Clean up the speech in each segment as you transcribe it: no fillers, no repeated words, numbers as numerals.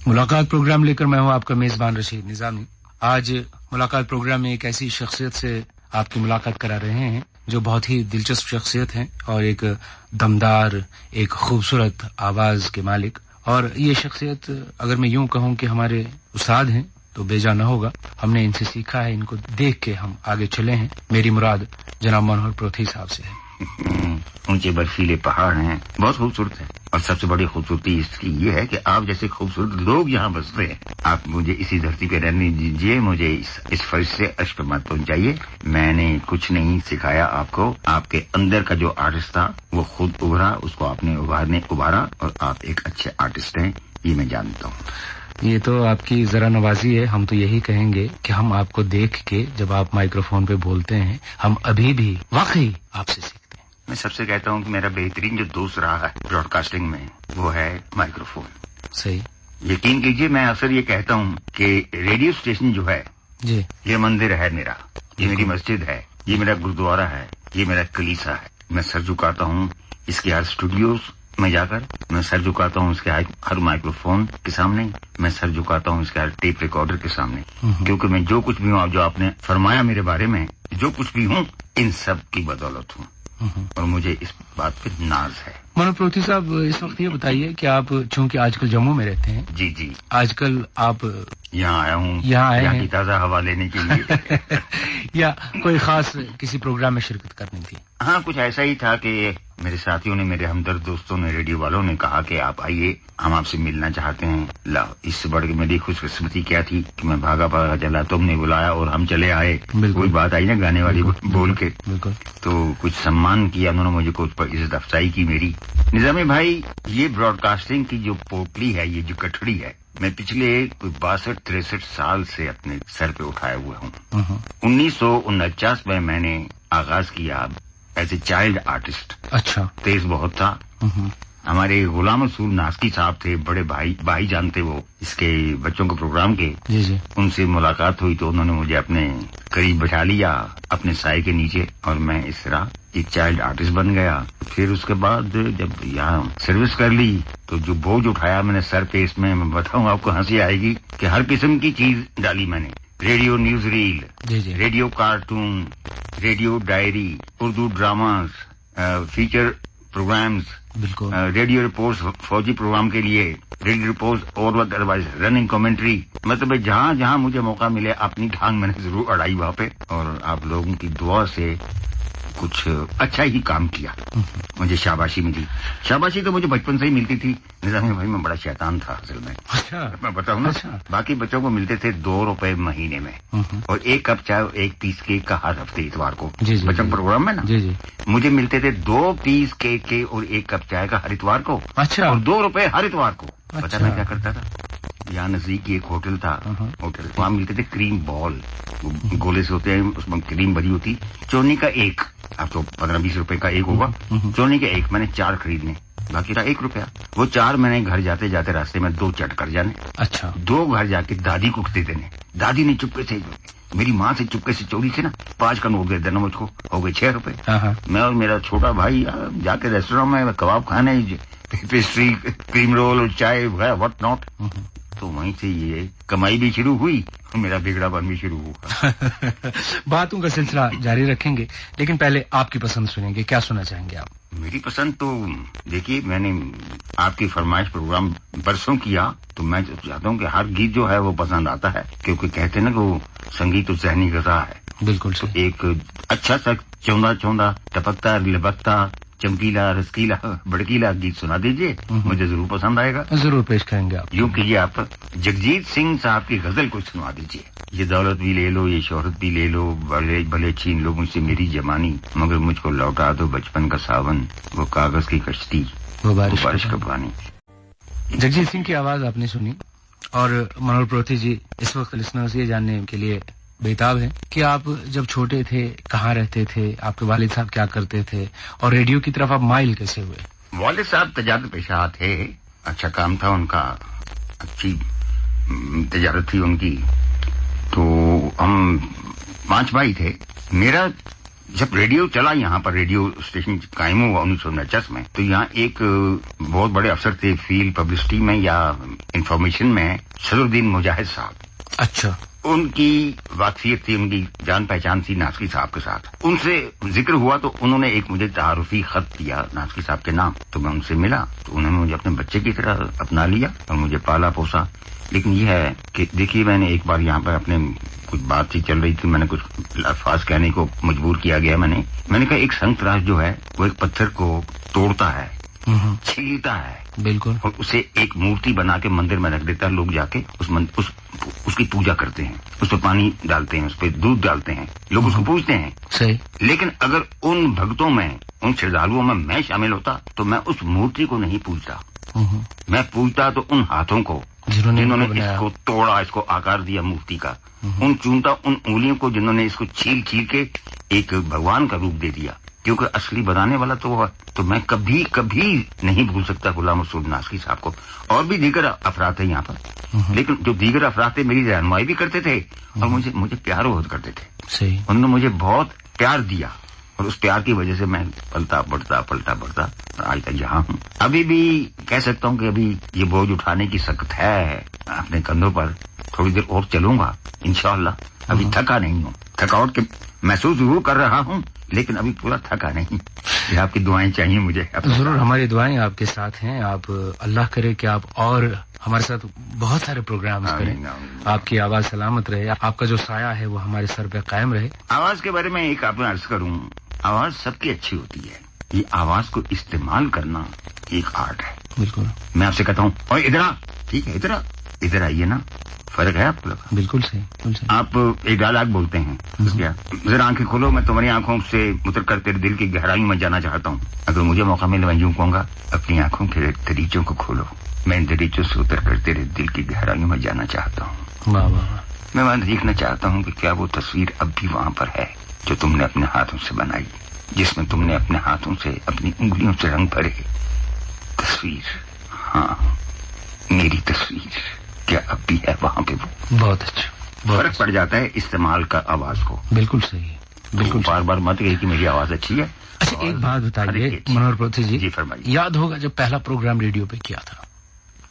मुलाकात प्रोग्राम लेकर मैं हूं आपका मेजबान रशीद निजामी। आज मुलाकात प्रोग्राम में एक ऐसी शख्सियत से आपकी मुलाकात करा रहे हैं जो बहुत ही दिलचस्प शख्सियत हैं और एक दमदार, एक खूबसूरत आवाज के मालिक। और ये शख्सियत अगर मैं यूं कहूं कि हमारे उस्ताद हैं तो बेजा न होगा। हमने इनसे सीखा है, इनको देख के हम आगे चले हैं। मेरी मुराद जनाब मनोहर प्रोथी साहब से है। ऊंचे बर्फीले पहाड़ हैं, बहुत खूबसूरत है। और सबसे बड़ी खूबसूरती इसकी ये है कि आप जैसे खूबसूरत लोग यहाँ बसते हैं। आप मुझे इसी धरती पे रहने दीजिए, मुझे इस फर्श से अश्क मत पहुंचाइए। मैंने कुछ नहीं सिखाया आपको, आपके अंदर का जो आर्टिस्ट था वो खुद उभरा, उसको आपने उभारा और आप एक अच्छे आर्टिस्ट हैं, ये मैं जानता हूँ। ये तो आपकी जरा नवाजी है। हम तो यही कहेंगे कि हम आपको देख के जब आप माइक्रोफोन पे बोलते हैं हम अभी भी वाकई आपसे सीखते हैं। मैं सबसे कहता हूँ कि मेरा बेहतरीन जो दोस्त रहा है ब्रॉडकास्टिंग में वो है माइक्रोफोन। सही। यकीन कीजिए, मैं अक्सर ये कहता हूँ कि रेडियो स्टेशन जो है जी, ये मंदिर है मेरा, ये मेरी मस्जिद है, ये मेरा गुरुद्वारा है, ये मेरा कलीसा है। मैं सर झुकाता हूँ इसके हर स्टूडियोज में जाकर, मैं सर झुकाता हूँ इसके हर माइक्रोफोन के सामने, मैं सर झुकाता हूँ इसके हर टेप रिकॉर्डर के सामने, क्योंकि मैं जो कुछ भी हूँ, जो आपने फरमाया मेरे बारे में, जो कुछ भी हूँ इन सब की बदौलत हूँ और मुझे इस बात पे नाज है। मनोहर प्रोथी साहब, इस वक्त ये बताइए कि आप चूंकि आजकल जम्मू में रहते हैं। जी जी, आजकल आप यहाँ आया हूँ, यहाँ की ताज़ा हवा लेने के लिए या कोई खास किसी प्रोग्राम में शिरकत करनी थी? हाँ, कुछ ऐसा ही था कि मेरे साथियों ने, मेरे हमदर्द दोस्तों ने, रेडियो वालों ने कहा कि आप आइए, हम आपसे मिलना चाहते हैं। ला, इससे बढ़ के मेरी खुशकिस्मती क्या थी कि मैं भागा भागा चला, तुमने बुलाया और हम चले आए। कोई बात आई ना गाने वाली बोल के, तो कुछ सम्मान किया उन्होंने मुझे, कुछ पर इज्जत अफजाई की मेरी। निजामी भाई, ये ब्रॉडकास्टिंग की जो पोटली है, ये जो कठड़ी है, मैं पिछले 62-63 साल से अपने सर पे उठाए हुए हूँ। 1949 में मैंने आगाज किया एज ए चाइल्ड आर्टिस्ट। अच्छा। तेज बहुत था। हमारे गुलाम रसूल नास्की साहब थे, बड़े भाई जानते वो इसके बच्चों के प्रोग्राम के। जी जी। उनसे मुलाकात हुई तो उन्होंने मुझे अपने करीब बैठा लिया, अपने साए के नीचे, और मैं इस तरह एक चाइल्ड आर्टिस्ट बन गया। फिर उसके बाद जब यहाँ सर्विस कर ली तो जो बोझ उठाया मैंने सर पे, इसमें मैं बताऊँ आपको हंसी आएगी कि हर किस्म की चीज डाली मैंने। Radio news reel, radio cartoon, radio diary, Urdu dramas, feature programs, radio reports फौजी प्रोग्राम के लिए, रेडियो रिपोर्ट्स और अदरवाइज रनिंग कमेंट्री। मतलब जहाँ जहाँ मुझे मौका मिले अपनी टांग मैंने जरूर अड़ाई वहाँ पे, और आप लोगों की दुआ से कुछ अच्छा ही काम किया, मुझे शाबाशी मिली। शाबाशी तो मुझे बचपन से ही मिलती थी। निजामी भाई, मैं बड़ा शैतान था असल में। अच्छा। मैं बताऊँ ना। अच्छा। बाकी बच्चों को मिलते थे 2 रुपए महीने में और 1 कप चाय, 1 पीस केक का हर हफ्ते इतवार को बच्चों प्रोग्राम में ना। जी जी। मुझे मिलते थे 2 पीस केक के और 1 कप चाय का हर इतवार को। अच्छा। और 2 रुपए हर इतवार को। अच्छा। पता मैं क्या करता था, यहाँ नजदीक एक होटल था, होटल वहाँ मिलते थे क्रीम बॉल, गोले से होते हैं, उसमें क्रीम भरी होती, चोनी का एक, अब तो 15-20 रुपए का एक होगा, चोनी का एक। मैंने 4 खरीदने, बाकी था 1 रुपया। वो 4 मैंने घर जाते जाते रास्ते में 2 चट कर जाने। अच्छा। 2 घर जाके दादी को दे देने। दादी ने चुपके से, मेरी माँ से चुपके से चोरी से ना 5 का नोट दे देना मुझको, हो गए 6 रुपए। मैं और मेरा छोटा भाई जाके रेस्टोरेंट में कबाब खाने, पेस्ट्री, क्रीम रोल और चाय व्हाट नॉट। तो वहीं से ये कमाई भी शुरू हुई और मेरा बिगड़ापन भी शुरू हुआ। बातों का सिलसिला जारी रखेंगे, लेकिन पहले आपकी पसंद सुनेंगे। क्या सुनना चाहेंगे आप? मेरी पसंद तो देखिए, मैंने आपकी फरमाइश प्रोग्राम बरसों किया, तो मैं चाहता हूँ कि हर गीत जो है वो पसंद आता है, क्योंकि कहते हैं ना कि वो संगीत तो ज़हनी ग़िज़ा है। बिल्कुल। तो एक अच्छा सा चौंधा चौंधा, टपकता लपकता, चमकीला रसकीला बड़कीला गीत सुना दीजिए, मुझे जरूर पसंद आएगा। जरूर पेश करेंगे आप। यूं कीजिए, आप जगजीत सिंह साहब की गजल को सुना दीजिए। ये दौलत भी ले लो, ये शोहरत भी ले लो, भले भले छीन लो मुझसे मेरी जवानी, मगर मुझको लौटा दो बचपन का सावन, वो कागज की कश्ती, वो बारिश का पानी। जगजीत सिंह की आवाज आपने सुनी, और मनोहर प्रोथी जी इस वक्त लिसनर्स ये जानने के लिए बेताब है कि आप जब छोटे थे कहाँ रहते थे, आपके वालिद साहब क्या करते थे, और रेडियो की तरफ आप माइल कैसे हुए? वालिद साहब तजारत पेशा थे, अच्छा काम था उनका, अच्छी तजारत थी उनकी। तो हम 5 भाई थे। मेरा جب ریڈیو چلا یہاں پر ریڈیو اسٹیشن قائم ہوا 1949 میں تو یہاں ایک بہت بڑے افسر تھے فیلڈ پبلسٹی میں یا انفارمیشن میں صدرالدین مجاہد صاحب. اچھا. ان کی واقفیت تھی, ان کی جان پہچان تھی ناسکی صاحب کے ساتھ. ان سے ذکر ہوا تو انہوں نے ایک مجھے تعارفی خط دیا ناسکی صاحب کے نام. تو میں ان سے ملا تو انہوں نے مجھے اپنے بچے کی طرح اپنا لیا اور مجھے پالا پوسا. لیکن یہ ہے کہ دیکھیے میں نے ایک بار یہاں پر اپنے کچھ بات چیت چل رہی تھی, میں نے کچھ الفاظ کہنے کو مجبور کیا گیا. میں نے کہا ایک سنگ تراش جو ہے وہ ایک پتھر کو توڑتا ہے, چھیلتا ہے, بالکل, اور اسے ایک مورتی بنا کے مندر میں رکھ دیتا ہے. لوگ جا کے اس کی پوجا کرتے ہیں, اس پہ پانی ڈالتے ہیں, اس پہ دودھ ڈالتے ہیں, لوگ اس کو پوجتے ہیں. صحیح. لیکن اگر ان بھگتوں میں, ان شردھالوؤں میں شامل ہوتا تو میں اس مورتی کو نہیں پوجتا. میں پوجتا تو ان ہاتھوں کو جنہوں نے اس کو توڑا, اس کو آکار دیا مورتی کا. ان چونتا ان انگلیوں کو جنہوں نے اس کو چھیل کے ایک بھگوان کا روپ دے دیا. کیونکہ اصلی بنانے والا تو وہ. تو میں کبھی نہیں بھول سکتا غلام رسول ناسکی صاحب کو. اور بھی دیگر افراد ہیں یہاں پر, لیکن جو دیگر افراد تھے میری رہنمائی بھی کرتے تھے اور مجھے پیار بہت کرتے تھے. صحیح. انہوں نے مجھے بہت پیار دیا اور اس پیار کی وجہ سے میں پلتا بڑھتا آج تک یہاں ہوں. ابھی بھی کہہ سکتا ہوں کہ ابھی یہ بوجھ اٹھانے کی سخت ہے اپنے کندھوں پر. تھوڑی دیر اور چلوں گا انشاءاللہ. ابھی تھکا نہیں ہوں, تھکاوٹ کے محسوس ضرور کر رہا ہوں لیکن ابھی پورا تھکا نہیں. یہ آپ کی دعائیں چاہیے مجھے. ضرور ہماری دعائیں آپ کے ساتھ ہیں. آپ اللہ کرے کہ آپ اور ہمارے ساتھ بہت سارے پروگرامز کریں. آپ کی آواز سلامت رہے, آپ کا جو سایہ ہے وہ ہمارے سر پہ قائم رہے. آواز کے بارے میں ایک آپ نے عرض کروں, آواز سب کی اچھی ہوتی ہے. یہ آواز کو استعمال کرنا ایک آرٹ ہے. بالکل. میں آپ سے کہتا ہوں اور ٹھیک ہے, ادھر آئیے نا. فرق ہے آپ کو؟ بالکل صحیح. آپ ایک ڈائلاگ بولتے ہیں, کیا ذرا آنکھیں کھولو, میں تمہاری آنکھوں سے اتر کر تیرے دل کی گہرائیوں میں جانا چاہتا ہوں. اگر مجھے موقع ملے میں یوں کہوں گا, اپنی آنکھوں کے دریچوں کو کھولو, میں ان دریچوں سے اتر کر تیرے دل کی گہرائیوں میں جانا چاہتا ہوں. واہ واہ. میں وہاں دیکھنا چاہتا ہوں کہ کیا وہ تصویر اب بھی وہاں پر ہے جو تم نے اپنے ہاتھوں سے بنائی, جس میں تم نے اپنے ہاتھوں سے اپنی انگلیوں سے رنگ بھرے. تصویر, ہاں میری تصویر, کیا اب بھی ہے وہاں پہ وہ؟ بہت اچھا. فرق پڑ جاتا ہے استعمال کا آواز کو. بالکل صحیح. بالکل. بار بار مت کہیے کہ میری آواز اچھی ہے. اچھا ایک بات بتائیے منوہر پروتھی جی. جی فرمائیے. یاد ہوگا جب پہلا پروگرام ریڈیو پہ کیا تھا؟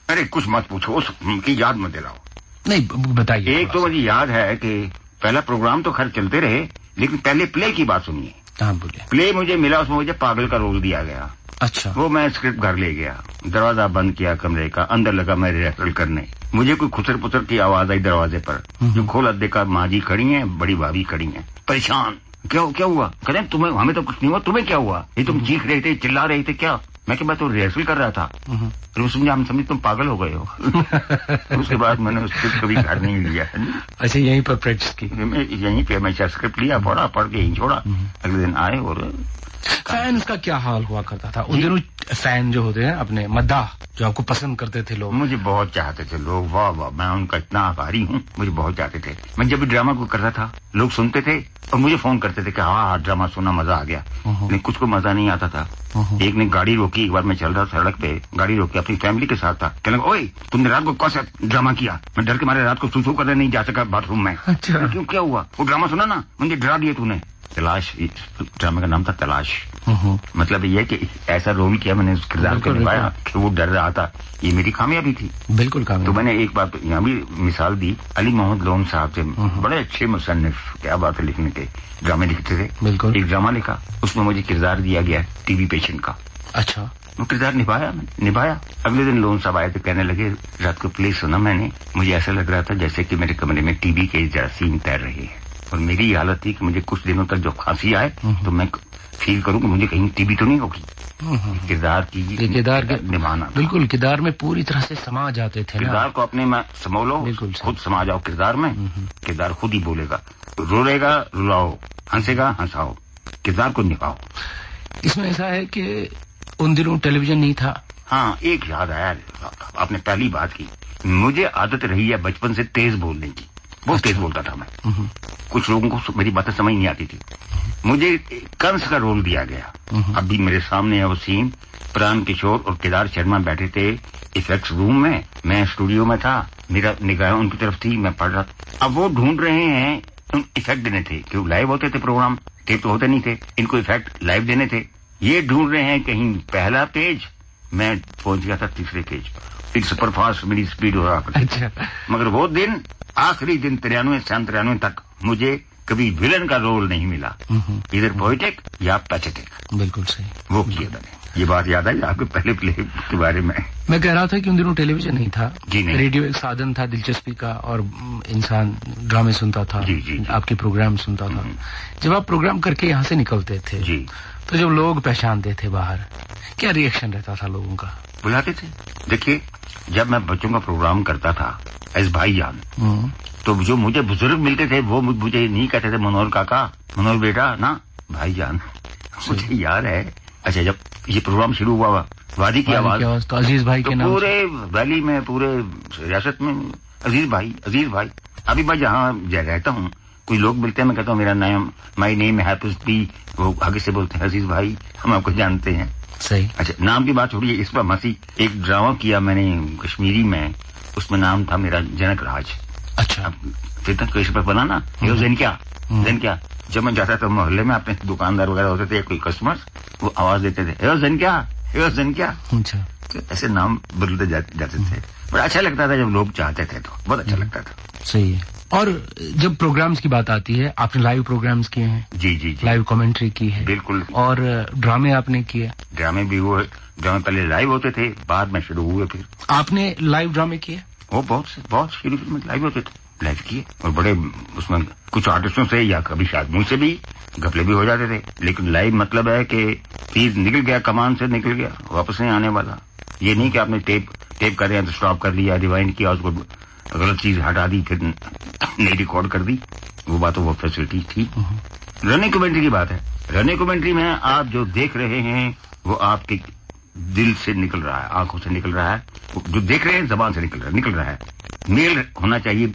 ارے کچھ مت پوچھو, اس کی یاد مت دلاؤ. نہیں بتائیے. ایک تو مجھے یاد ہے کہ پہلا پروگرام تو خیر چلتے رہے, لیکن پہلے پلے کی بات سنیے. ہاں بولے. پلے مجھے ملا, اس میں مجھے پاگل کا رول دیا گیا. اچھا. وہ میں اسکرپٹ گھر لے گیا, دروازہ بند کیا کمرے کا, اندر لگا میں ریہرسل کرنے. مجھے کوئی خسر پتر کی آواز آئی دروازے پر, جو کھولا دیکھا ماں جی کھڑی ہیں, بڑی بھابھی کھڑی ہیں, پریشان. کیا ہوا؟ کہتے ہیں تمہیں, ہمیں تو کچھ نہیں ہوا, تمہیں کیا ہوا؟ یہ تم چیخ رہے تھے, چلا رہے تھے, کیا؟ میں کہ میں تو ریہرسل کر رہا تھا. ہم سمجھے تم پاگل ہو گئے ہو. اس کے بعد میں نے اسکرپٹ کبھی گھر نہیں لیا. اچھا یہیں پر پریکٹس کی؟ یہیں پہ میں اسکرپٹ لیا, پڑھ کے یہیں چھوڑا. اگلے دن آئے. اور فینس کا کیا حال ہوا کرتا تھا ان دنوں؟ فین جو ہوتے ہیں اپنے مداح, جو آپ کو پسند کرتے تھے لوگ. مجھے بہت چاہتے تھے لوگ. واہ واہ, میں ان کا اتنا آبھاری ہوں. مجھے بہت چاہتے تھے. میں جب بھی ڈرامہ کو کرتا تھا لوگ سنتے تھے اور مجھے فون کرتے تھے کہ ہاں ڈرامہ سنا, مزہ آ گیا. لیکن کچھ کو مزہ نہیں آتا تھا. ایک نے گاڑی روکی, ایک بار میں چل رہا سڑک پہ, گاڑی روکی, اپنی فیملی کے ساتھ تھا. کہنے لگا, اوئے تم نے رات کو کون سا ڈرامہ کیا؟ میں ڈر کے مارے رات کو سو کرنے نہیں جا سکا باتھ روم میں. کیوں, کیا ہوا؟ وہ ڈرامہ سنا نا, مجھے ڈرا دیا تو نے. تلاش, ڈرامے کا نام تھا تلاش. مطلب یہ کہ ایسا رول کیا میں نے اس کردار کو نبھایا کہ وہ ڈر رہا تھا. یہ میری کامیابی تھی. بالکل کامیابی. تو میں نے ایک بات یہاں بھی مثال دی, علی محمد لون صاحب سے, بڑے اچھے مصنف, کیا بات ہے لکھنے کے, ڈرامے لکھتے تھے. بالکل. ایک ڈرامہ لکھا, اس میں مجھے کردار دیا گیا ٹی بی پیشنٹ کا. اچھا. وہ کردار نبھایا. اگلے دن لون صاحب آئے تو کہنے لگے, رات کو پلے سنا میں نے, مجھے ایسا لگ رہا تھا جیسے کہ میرے کمرے میں ٹی بی کے جراثیم تیر رہے ہیں, اور میری یہ حالت تھی کہ مجھے کچھ دنوں تک جو کھانسی آئے تو میں فیل کروں کہ مجھے کہیں ٹی بی تو نہیں ہوگی. کردار نبھانا. بالکل, کردار میں پوری طرح سے سما جاتے تھے. کردار کو اپنے میں سمو لو, خود سما جاؤ کردار میں. کردار خود ہی بولے گا, رولے گا رلاؤ, ہنسے گا ہنساؤ, کردار کو نبھاؤ. اس میں ایسا ہے کہ ان دنوں ٹیلی ویژن نہیں تھا. ہاں ایک یاد آیا, آپ نے پہلی بات کی, مجھے عادت رہی ہے بچپن سے تیز بولنے کی. بہت تیز بولتا تھا میں. کچھ لوگوں کو میری باتیں سمجھ نہیں آتی تھی. مجھے کنس کا رول دیا گیا. ابھی میرے سامنے ہے وہ سین, پران کشور اور کیدار شرما بیٹھے تھے ایفیکٹس روم میں, میں اسٹوڈیو میں تھا, میرا نگاہ ان کی طرف تھی, میں پڑھ رہا تھا. اب وہ ڈھونڈ رہے ہیں इफेक्ट देने थे, क्यों लाइव होते थे प्रोग्राम, टेप तो होते नहीं थे, इनको इफेक्ट लाइव देने थे। ये ढूंढ रहे हैं कहीं पहला पेज, मैं पहुंच गया था तीसरे पेज पर, एक सुपर फास्ट मेरी स्पीड हो रहा था। अच्छा। मगर वो दिन, आखिरी दिन 93 तक मुझे कभी विलन का रोल नहीं मिला, इधर पोएटिक या पैथेटिक। बिल्कुल सही, वो किया मैंने। ये बात याद आई आपके पहले प्ले के बारे में? मैं कह रहा था कि उन दिनों टेलीविजन नहीं था, जी नहीं, रेडियो एक साधन था दिलचस्पी का, और इंसान ड्रामे सुनता था, जी। आपके प्रोग्राम सुनता था। जब आप प्रोग्राम करके यहाँ से निकलते थे जी, तो जब लोग पहचानते थे बाहर, क्या रिएक्शन रहता था लोगों का? बुलाते थे। देखिए, जब मैं बच्चों का प्रोग्राम करता था एस भाईजान, तो जो मुझे बुजुर्ग मिलते थे वो मुझे नहीं कहते थे मनोहर काका, मनोहर बेटा, ना भाईजान। मुझे याद है, अच्छा जब ये प्रोग्राम शुरू हुआ वादी की आवाज, तो अजीज भाई के नाम, पूरे वैली में, पूरे रियासत में अजीज भाई। अभी मैं जहाँ रहता हूँ, कोई लोग मिलते हैं, मैं कहता हूँ मेरा नाम, माई नेम है, वो आगे से बोलते हैं अजीज भाई, हम आपको जानते हैं। सही। अच्छा, नाम की बात छोड़िए, इस पर मसी एक ड्रामा किया मैंने कश्मीरी में, उसमें नाम था मेरा जनक राज। अच्छा। फिर तक कैसे बना ना, जन क्या, जब मैं जाता था मोहल्ले में, अपने दुकानदार वगैरह होते थे, कोई कस्टमर, वो आवाज देते थे, जन क्या। अच्छा। तो ऐसे नाम बदलते जाते थे, बड़ा अच्छा लगता था जब लोग चाहते थे, तो बहुत अच्छा लगता था। सही है। और जब प्रोग्राम्स की बात आती है, आपने लाइव प्रोग्राम्स किए हैं? जी, लाइव कमेंट्री की है? बिल्कुल। और ड्रामे आपने किए? ड्रामे भी हुए, ड्रामे पहले लाइव होते थे, बाद में शुरू हुए। फिर आपने लाइव ड्रामे किए? वो बहुत शुरू में लाइव होते थे, लाइव किए, और बड़े उसमें कुछ आर्टिस्टों से या कभी शायद मुझसे भी घपले भी हो जाते थे। लेकिन लाइव मतलब है कि तीर निकल गया, कमान से निकल गया, वापस नहीं आने वाला। ये नहीं कि आपने टेप कर रहे हैं तो स्टॉप कर लिया, रिवाइंड किया, उसको गलत चीज हटा दी, फिर नई रिकॉर्ड कर दी, वो बात, वो फैसिलिटी थी। रनिंग कमेंट्री की बात है, रनिंग कमेंट्री में आप जो देख रहे हैं वो आपके दिल से निकल रहा है, आंखों से निकल रहा है, जो देख रहे हैं जबान से निकल रहा है। मेल होना चाहिए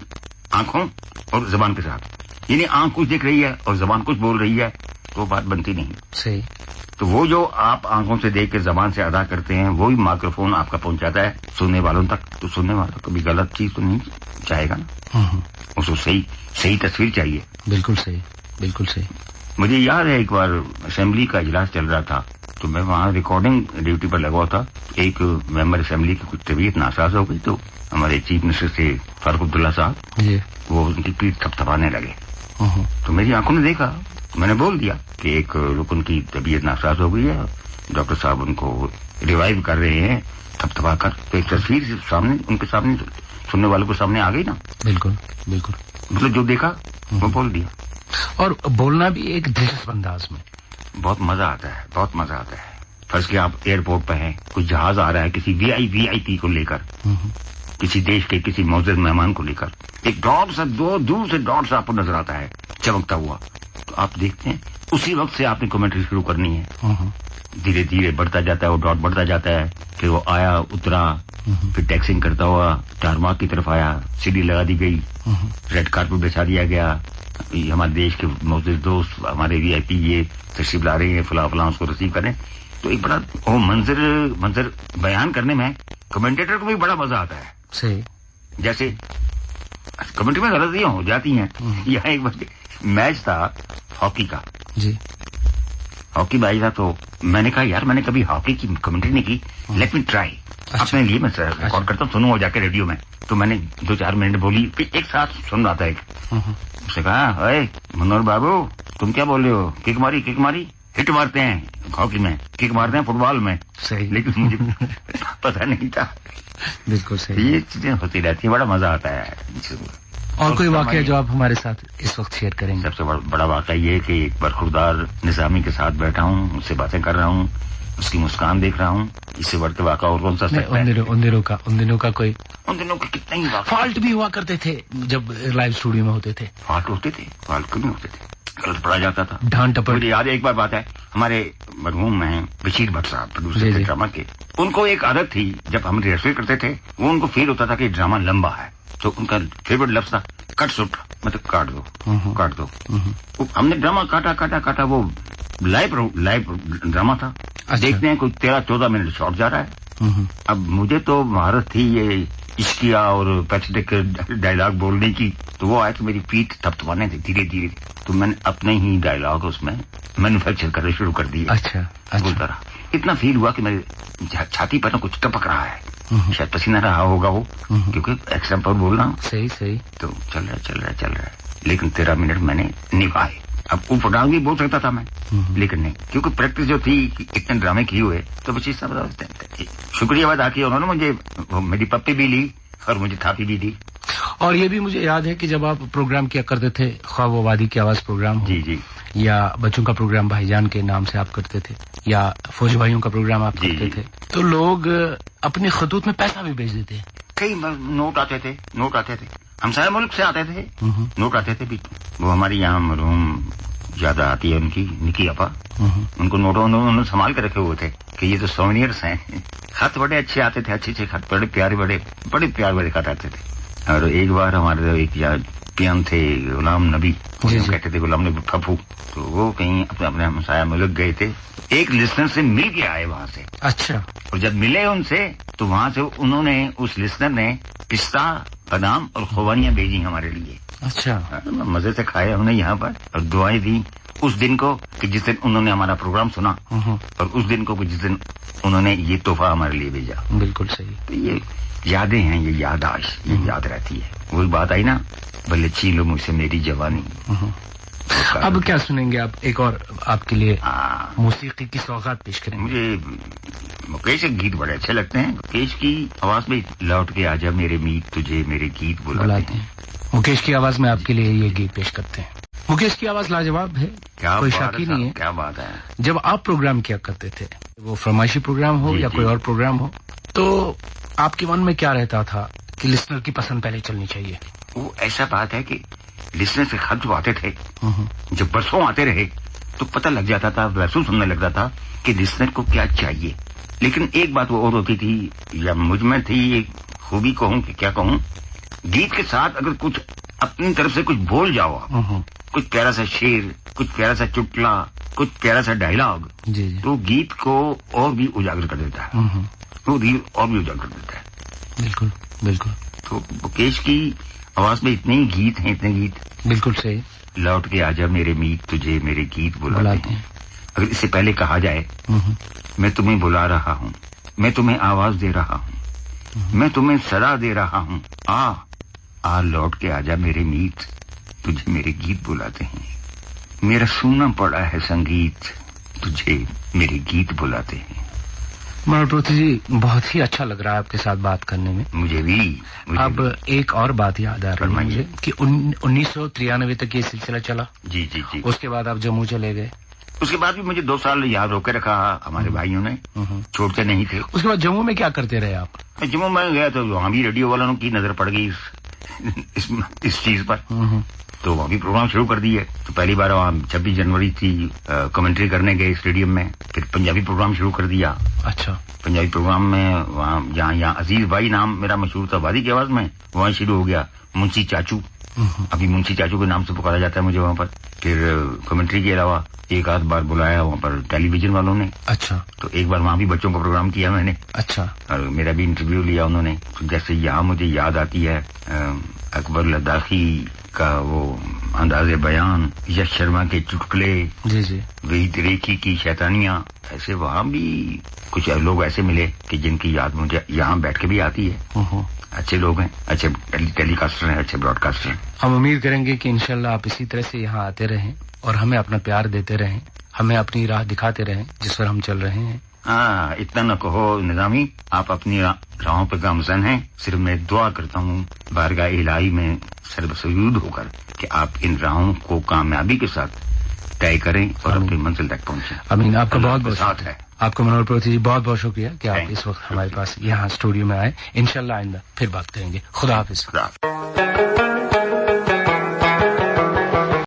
आंखों और जबान के साथ, यानी आंख कुछ देख रही है और जबान कुछ बोल रही है, तो बात बनती नहीं। सही। तो वो जो आप आंखों से देख के जबान से अदा करते हैं, वही माइक्रोफोन आपका पहुंचाता है सुनने वालों तक। तो सुनने वाला कभी गलत चीज तो नहीं चाहेगा ना, उसको सही तस्वीर चाहिए। बिल्कुल सही, बिल्कुल सही। मुझे याद है एक बार असेंबली का इजलास चल रहा था, तो मैं वहाँ रिकॉर्डिंग ड्यूटी पर लगा हुआ था। एक मेंबर असेंबली की कुछ तबीयत नासाज हो गई, तो हमारे चीफ मिनिस्टर थे फारूक अब्दुल्ला साहब, वो उनकी पीठ थपथपाने लगे। तो मेरी आंखों ने देखा, मैंने बोल दिया कि एक रुकन की तबीयत नासाज हो गई है, डॉक्टर साहब उनको रिवाइव कर रहे हैं थपथपा कर। तो एक तस्वीर सामने, उनके सामने, सुनने वालों के सामने आ गई ना। बिल्कुल, मतलब जो देखा वो बोल दिया। और बोलना भी एक दिलचस्प अंदाज में, बहुत मजा आता है। फर्ज के आप एयरपोर्ट पे हैं, कुछ जहाज आ रहा है किसी वीआईपी को लेकर, किसी देश के किसी मौजूद मेहमान को लेकर, एक डॉट सा दूर से डॉट सा आपको नजर आता है चमकता हुआ, तो आप देखते हैं उसी वक्त से आपने कमेंट्री शुरू करनी है। धीरे धीरे बढ़ता जाता है वो डॉट, बढ़ता जाता है, फिर वो आया, उतरा, फिर टैक्सिंग करता हुआ टारमाक की तरफ आया, सीढ़ी लगा दी गई, रेड कार्पेट बिछा दिया गया, हमारे देश के मौजूद दोस्त, हमारे वीआईपी ये तशरीफ ला रहे हैं, फला उसको रिसीव करें। तो एक बड़ा वो मंजर बयान करने में कमेंटेटर को भी बड़ा मजा आता है। सही। जैसे कमेंट्री में गलतियां हो जाती हैं। यहाँ एक बार मैच था हॉकी का जी, हॉकी मैच था, तो मैंने कहा यार मैंने कभी हॉकी की कमेंट्री नहीं की, लेट मी ट्राई। अपने लिए मैं रिकॉर्ड करता हूँ, सुनूंगा जाके रेडियो में। तो मैंने 2-4 मिनट बोली, एक साथ सुन रहा था। एक उससे कहा, अरे मनोहर बाबू तुम क्या बोल रहे हो, किक मारी, हिट मारते हैं हॉकी में, किक मारते हैं फुटबॉल में। सही। लेकिन मुझे पता नहीं था। बिल्कुल सही। ये चीजें होती रहती है, बड़ा मजा आता है। और कोई वाकया जो आप हमारे साथ इस वक्त शेयर करेंगे? सबसे बड़ा वाकया ये है कि एक बरखुरदार निजामी के साथ बैठा हूँ, उससे बातें कर रहा हूँ, उसकी मुस्कान देख रहा हूँ। इससे बढ़ के वाकया और कौन सा सकता है? उन दिनों का कितना ही फॉल्ट भी हुआ करते थे जब लाइव स्टूडियो में होते थे। फॉल्ट क्यों नहीं होते थे, गलत पढ़ा जाता था, ढांड टपड़। मुझे याद है एक बात है, हमारे मरहूम हैं बशीर भट्ट साहब, प्रोड्यूसर थे ड्रामा के। उनको एक आदत थी, जब हम रिहर्सल करते थे, वो उनको फील होता था कि ड्रामा लंबा है, तो उनका फेवरेट लफ्ज था कट सुट, मतलब काट दो। हमने ड्रामा काटा, वो लाइव ड्रामा था। देखते हैं कोई 13-14 मिनट शॉर्ट जा रहा है। अब मुझे तो महारत थी ये عشقیہ اور پیتھیٹک ڈائلاگ بولنے کی، تو وہ آئے تو میری پیٹھ تھپتھپانے تھے دھیرے دھیرے، تو میں نے اپنے ہی ڈائلاگ اس میں مینوفیکچر کرنا شروع کر دیا. اچھا بولتا رہا. اتنا فیل ہوا کہ میرے چھاتی پر کچھ ٹپک رہا ہے، شاید پسینہ رہا ہوگا وہ، کیونکہ ایکسامپل بول رہا ہوں. صحیح. تو چل رہا ہے، لیکن 13 منٹ میں نے نبھائے. اب اوپر ڈاؤن بھی بول سکتا تھا میں، لیکن نہیں، کیونکہ پریکٹس جو تھی اتنے ڈرامے کیے ہوئے، تو بچے سب شکریہ ادا کیا انہوں نے. مجھے میری پپی بھی لی اور مجھے تھاپی بھی دی. اور یہ بھی مجھے یاد ہے کہ جب آپ پروگرام کیا کرتے تھے، خواب و وادی کی آواز پروگرام، جی یا بچوں کا پروگرام بھائی جان کے نام سے آپ کرتے تھے، یا فوج بھائیوں کا پروگرام آپ کرتے تھے، تو لوگ اپنے خطوط میں پیسہ بھی بھیج دیتے. کئی نوٹ آتے تھے. ہمسایہ ملک سے آتے تھے، نوٹ آتے تھے بھی. وہ ہماری یہاں مرحوم زیادہ آتی ہے ان کی نکی اپا، ان کو نوٹوں انہوں نے سنبھال کے رکھے ہوئے تھے کہ یہ تو سوینئرس ہیں. خط بڑے اچھے آتے تھے، اچھے خط، بڑے پیارے خط آتے تھے. اور ایک بار ہمارے ایک پیان تھے غلام نبی، کہتے تھے غلام نبی پھپھو، تو وہ کہیں اپنے ہمسایہ ملک گئے تھے، ایک لسنر سے مل کے آئے وہاں سے. اچھا. اور جب ملے ان سے تو وہاں سے انہوں نے، اس لسنر نے پستہ، بادام اور خوبانیاں بھیجی ہمارے لیے. اچھا. مزے سے کھایا ہم نے یہاں پر، اور دعائیں دی اس دن کو کہ جس دن انہوں نے ہمارا پروگرام سنا، اور اس دن کو جس دن انہوں نے یہ تحفہ ہمارے لیے بھیجا. بالکل صحیح. تو یہ یادیں ہیں، یہ یاداشت، یہ یاد رہتی ہے. وہی بات آئی نا، بھلے چھین لو مجھ سے میری جوانی. اب کیا سنیں گے آپ؟ ایک اور آپ کے لیے موسیقی کی سوغات پیش کریں. مجھے مکیش کے گیت بڑے اچھے لگتے ہیں. مکیش کی آواز میں لوٹ کے آجا میرے میت تجھے میرے گیت بلاتے ہیں. مکیش کی آواز میں آپ کے لیے یہ گیت پیش کرتے ہیں. مکیش کی آواز لاجواب ہے، کوئی شک ہی نہیں ہے. کیا بات ہے. جب آپ پروگرام کیا کرتے تھے، وہ فرمائشی پروگرام ہو یا کوئی اور پروگرام ہو، تو آپ کے من میں کیا رہتا تھا کہ لسنر کی پسند پہلے چلنی چاہیے؟ وہ ایسا بات ہے کہ لسنر سے خط جو آتے تھے، جب برسوں آتے رہے تو پتہ لگ جاتا تھا، محسوس ہونے لگتا تھا کہ لسنر کو کیا چاہیے. لیکن ایک بات وہ اور ہوتی تھی، یا مجھ میں تھی ایک خوبی کہوں کہ کیا کہوں، گیت کے ساتھ اگر کچھ اپنی طرف سے کچھ بول جاؤ، کچھ پیارا سا شعر، کچھ پیارا سا چٹکلا، کچھ پیارا سا ڈائلاگ، تو گیت کو اور بھی اجاگر کر دیتا ہے. بالکل. تو مکیش کی آواز میں اتنے گیت ہیں. بالکل صحیح. لوٹ کے آجا میرے میت تجھے میرے گیت بلاتے ہیں. اگر اس سے پہلے کہا جائے، میں تمہیں بلا رہا ہوں، میں تمہیں آواز دے رہا ہوں، میں تمہیں صدا دے رہا ہوں، آ لوٹ کے آجا میرے میت تجھے میرے گیت بلاتے ہیں. میرا سونا پڑا ہے سنگیت تجھے میرے گیت بلاتے ہیں. منوہر پروہت جی، بہت ہی اچھا لگ رہا ہے آپ کے ساتھ بات کرنے میں. مجھے بھی. اب ایک اور بات یاد آ رہی ہے مجھے کہ 1993 تک یہ سلسلہ چلا. جی. اس کے بعد آپ جموں چلے گئے. اس کے بعد بھی مجھے 2 سال یہاں روکے رکھا ہمارے بھائیوں نے، چھوڑتے نہیں تھے. اس کے بعد جموں میں کیا کرتے رہے آپ؟ جموں میں گیا تو وہاں بھی ریڈیو والوں کی نظر پڑ گئی اس چیز پر، تو وہاں بھی پروگرام شروع کر دیے. تو پہلی بار وہاں 26 جنوری تھی، کمنٹری کرنے گئے اسٹیڈیم میں. پھر پنجابی پروگرام شروع کر دیا. اچھا. پنجابی پروگرام میں وہاں جہاں عزیز بھائی نام میرا مشہور تھا وادی کی آواز میں، وہاں شروع ہو گیا منشی چاچو. ابھی منشی چاچو کے نام سے پکارا جاتا ہے مجھے وہاں پر. پھر کمنٹری کے علاوہ ایک آدھ بار بلایا وہاں پر ٹیلی ویژن والوں نے. اچھا. تو ایک بار وہاں بھی بچوں کا پروگرام کیا میں نے. اچھا. اور میرا بھی انٹرویو لیا انہوں نے. جیسے یہاں مجھے یاد آتی ہے اکبر لداخی کا وہ انداز بیان، یش شرما کے چٹکلے، وحید ریکھی کی شیطانیاں. ایسے وہاں بھی کچھ لوگ ایسے ملے کہ جن کی یاد مجھے یہاں بیٹھ کے بھی آتی ہے. اچھے لوگ ہیں، اچھے ٹیلی کاسٹر ہیں، اچھے براڈ کاسٹر ہیں. ہم امید کریں گے کہ انشاءاللہ آپ اسی طرح سے یہاں آتے رہیں اور ہمیں اپنا پیار دیتے رہیں، ہمیں اپنی راہ دکھاتے رہیں جس پر ہم چل رہے ہیں. اتنا نہ کہو نظامی، آپ اپنی راہوں پہ گامزن ہیں. صرف میں دعا کرتا ہوں بارگاہ الہی میں سربسجود ہو کر کہ آپ ان راہوں کو کامیابی کے ساتھ طے کریں اور اپنی منزل تک پہنچیں. امین. آپ کا بہت بہت ساتھ ہے. آپ کو منوہر پروہت جی بہت بہت شکریہ کہ آپ اس وقت ہمارے پاس یہاں اسٹوڈیو میں آئے. انشاءاللہ آئندہ پھر بات کریں گے. خدا حافظ.